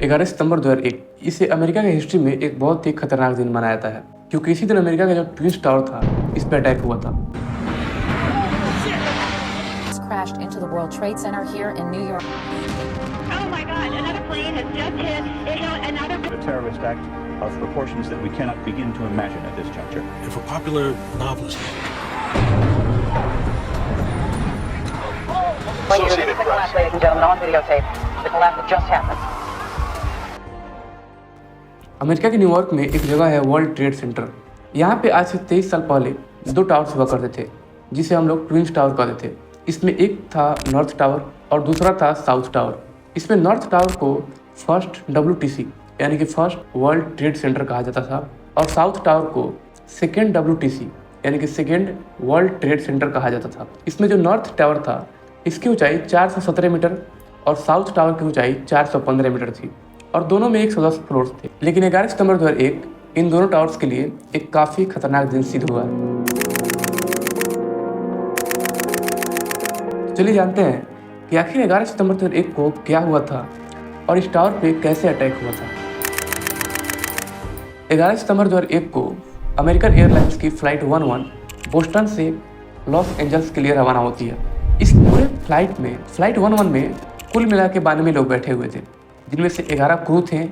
11 सितंबर 2001 इसे अमेरिका की हिस्ट्री में एक बहुत ही खतरनाक दिन माना जाता है, क्योंकि इसी दिन अमेरिका का जो ट्विन टावर था, इस पर अटैक हुआ था। Crashed into the World Trade Center here in New York. Oh my God! Another plane has just hit another. A terrorist act of proportions that we cannot begin to imagine at this juncture. If a popular novelist. Associated Press. Ladies and gentlemen, on videotape, the collapse that just happened. America के New York में एक जगह है world trade centre. यहाँ पे आज से 23 साल पहले 2 टावर्स हुआ करते थे, जिसे हम लोग ट्विन टावर कहते थे। इसमें एक था नॉर्थ टावर और दूसरा था साउथ टावर। इसमें नॉर्थ टावर को फर्स्ट WTC यानी कि फर्स्ट वर्ल्ड ट्रेड सेंटर कहा जाता था, और साउथ टावर को सेकेंड WTC यानी कि सेकेंड वर्ल्ड ट्रेड सेंटर कहा जाता था। इसमें जो नॉर्थ टावर था, इसकी ऊंचाई 417 मीटर और साउथ टावर की ऊंचाई 415 मीटर थी, और दोनों में 110 फ्लोर्स थे। लेकिन 11 सितंबर 2001 इन दोनों टावर्स के लिए एक काफ़ी खतरनाक दिन सिद्ध हुआ। चलिए जानते हैं कि आखिर 11 सितंबर 2001 को क्या हुआ था और इस टावर पे कैसे अटैक हुआ था। 11 सितंबर 2001 को अमेरिकन एयरलाइंस की फ़्लाइट 11 बोस्टन से लॉस एंजल्स के लिए रवाना होती है। इस पूरे फ़्लाइट 11 में कुल मिला के 92 लोग बैठे हुए थे, जिनमें से 11 क्रू थे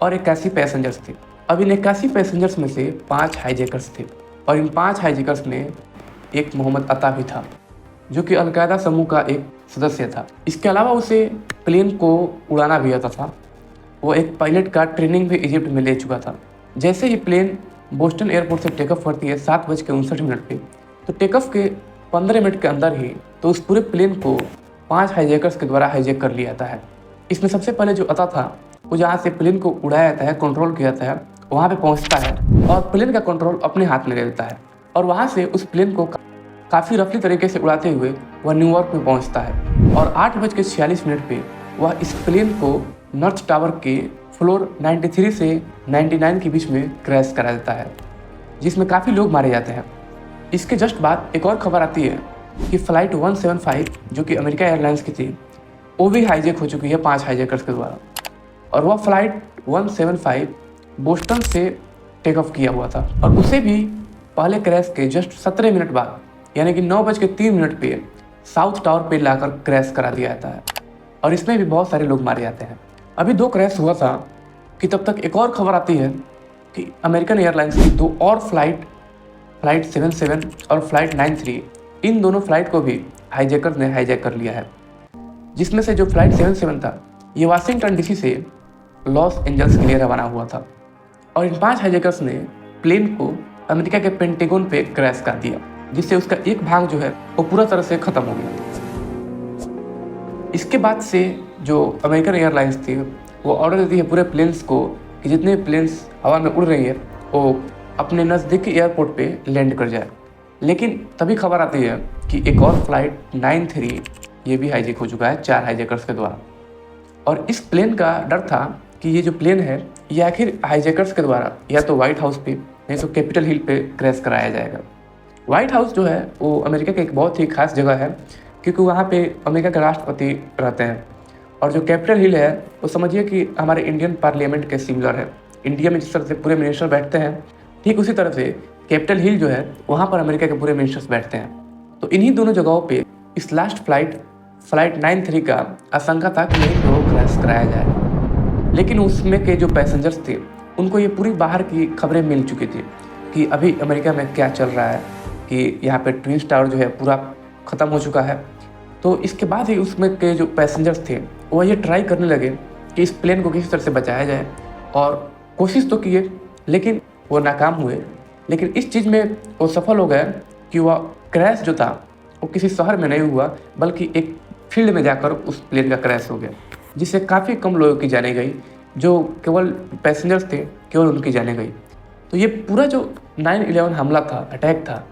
और 81 पैसेंजर्स थे। अब इन 81 पैसेंजर्स में से 5 हाईजैकर्स थे, और इन 5 हाईजैकर्स में एक मोहम्मद अता भी था, जो कि अलकायदा समूह का एक सदस्य था। इसके अलावा उसे प्लेन को उड़ाना भी आता था। वो एक पायलट का ट्रेनिंग भी इजिप्ट में ले चुका था। जैसे ही प्लेन बोस्टन एयरपोर्ट से टेकअप करती है 7:59 पे, तो टेकअप के 15 मिनट के अंदर ही तो उस पूरे प्लेन को 5 हाईजैकर्स के द्वारा हाईजैक कर लिया जाता है। इसमें सबसे पहले जो अता था, वो जहाँ से प्लेन को उड़ाया जाता है, कंट्रोल किया जाता है, वहाँ पे पहुँचता है और प्लेन का कंट्रोल अपने हाथ में ले लेता है, और वहाँ से उस प्लेन को काफ़ी रफली तरीके से उड़ाते हुए वह न्यूयॉर्क में पहुँचता है, और 8:46 पे वह इस प्लेन को नॉर्थ टावर के फ्लोर 93 से 99 के बीच में क्रैश करा देता है, जिसमें काफ़ी लोग मारे जाते हैं। इसके जस्ट बाद एक और खबर आती है कि फ़्लाइट 175 जो कि अमेरिका एयरलाइंस की थी, वो भी हाईजैक हो चुकी है 5 हाईजैकर्स के द्वारा, और वह फ़्लाइट 175 बोस्टन से टेक ऑफ किया हुआ था, और उसे भी पहले क्रैश के जस्ट 17 मिनट बाद यानी कि 9:03 पे साउथ टावर पे लाकर क्रैश करा दिया जाता है, और इसमें भी बहुत सारे लोग मारे जाते हैं। अभी 2 क्रैश हुआ था कि तब तक एक और खबर आती है कि अमेरिकन एयरलाइंस की 2 और फ़्लाइट 77 और फ़्लाइट 93, इन दोनों फ़्लाइट को भी हाईजैकर ने हाईजैक कर लिया है, जिसमें से जो फ़्लाइट 77 था, ये वाशिंगटन DC से लॉस एंजल्स के लिए रवाना हुआ था, और इन 5 हाईजैकर्स ने प्लेन को अमेरिका के पेंटागन पे क्रैश कर दिया, जिससे उसका एक भाग जो है वो पूरा तरह से ख़त्म हो गया। इसके बाद से जो अमेरिकन एयरलाइंस थी, वो ऑर्डर देती है पूरे प्लेन्स को कि जितने प्लेन्स हवा में उड़ रही है वो अपने नज़दीकी एयरपोर्ट पे लैंड कर जाए। लेकिन तभी खबर आती है कि एक और फ़्लाइट 93 ये भी हाईजैक हो चुका है 4 हाईजैकर्स के द्वारा, और इस प्लेन का डर था कि ये जो प्लेन है ये आखिर हाईजैकर्स के द्वारा या तो व्हाइट हाउस पे नहीं तो कैपिटल हिल पे क्रैश कराया जाएगा। व्हाइट हाउस जो है वो अमेरिका की एक बहुत ही खास जगह है, क्योंकि वहाँ पे अमेरिका के राष्ट्रपति रहते हैं, और जो कैपिटल हिल है वो समझिए कि हमारे इंडियन पार्लियामेंट के सिमिलर है। इंडिया में जिस तरह से पूरे मिनिस्टर बैठते हैं, ठीक उसी तरह से कैपिटल हिल जो है वहाँ पर अमेरिका के पूरे मिनिस्टर्स बैठते हैं। तो इन्हीं दोनों जगहों पे इस लास्ट फ़्लाइट 93 का आशंका था कि यहीं पर क्रैश कराया जाए। लेकिन उसमें के जो पैसेंजर्स थे उनको ये पूरी बाहर की खबरें मिल चुकी थी कि अभी अमेरिका में क्या चल रहा है, कि यहाँ पे ट्विन टावर जो है पूरा ख़त्म हो चुका है। तो इसके बाद ही उसमें के जो पैसेंजर्स थे वो ये ट्राई करने लगे कि इस प्लेन को किसी तरह से बचाया जाए, और कोशिश तो किए लेकिन वो नाकाम हुए। लेकिन इस चीज़ में वो सफल हो गए कि वह क्रैश जो था वो किसी शहर में नहीं हुआ, बल्कि एक फील्ड में जाकर उस प्लेन का क्रैश हो गया, जिससे काफ़ी कम लोगों की जाने गई। जो केवल पैसेंजर्स थे केवल उनकी जाने गई। तो ये पूरा जो 9/11 हमला था, अटैक था,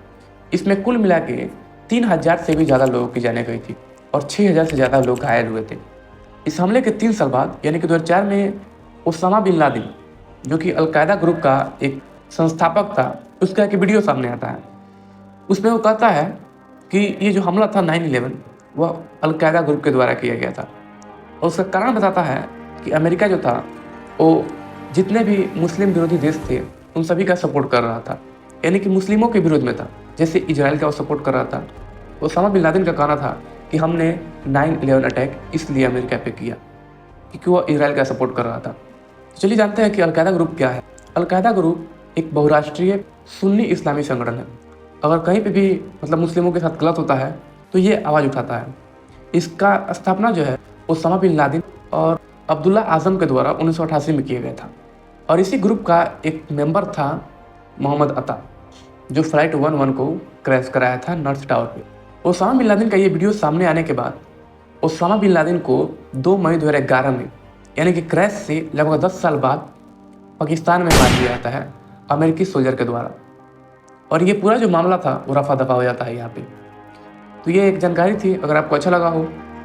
इसमें कुल मिला के 3000 से भी ज़्यादा लोगों की जाने गई थी, और 6000 से ज़्यादा लोग घायल हुए थे। इस हमले के 3 साल बाद यानी कि 2004 में ओसामा बिन लादेन, जो कि अलकायदा ग्रुप का एक संस्थापक था, उसका एक वीडियो सामने आता है। उसमें वो कहता है कि ये जो हमला था 9/11 वह अलकायदा ग्रुप के द्वारा किया गया था, और उसका कारण बताता है कि अमेरिका जो था वो जितने भी मुस्लिम विरोधी देश थे उन सभी का सपोर्ट कर रहा था, यानी कि मुस्लिमों के विरोध में था। जैसे इजराइल का वो सपोर्ट कर रहा था। ओसामा बिन लादेन का कहना था कि हमने 9/11 अटैक इसलिए अमेरिका पे किया क्योंकि वो इजराइल का सपोर्ट कर रहा था। चलिए जानते हैं कि अलकायदा ग्रुप क्या है। अलकायदा ग्रुप एक बहुराष्ट्रीय सुन्नी इस्लामी संगठन है। अगर कहीं पे भी मतलब मुस्लिमों के साथ गलत होता है तो ये आवाज़ उठाता है। इसका स्थापना जो है ओसामा बिन लादेन और अब्दुल्ला आजम के द्वारा 1988 में किया गया था। और इसी ग्रुप का एक मेंबर था मोहम्मद अता, जो फ्लाइट 11 को क्रैश कराया था नॉर्थ टावर पे। ओसामा बिन लादेन का ये वीडियो सामने आने के बाद ओसामा बिन लादेन को 2 मई 2011 में, यानी कि क्रैश से लगभग 10 साल बाद पाकिस्तान में मार दिया जाता है अमेरिकी सोल्जर के द्वारा। और ये पूरा जो मामला था वो रफा दफा हो जाता है यहाँ पे। तो ये एक जानकारी थी। अगर आपको अच्छा लगा हो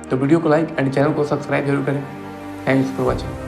तो वीडियो को लाइक एंड चैनल को सब्सक्राइब जरूर करें। Thanks for watching.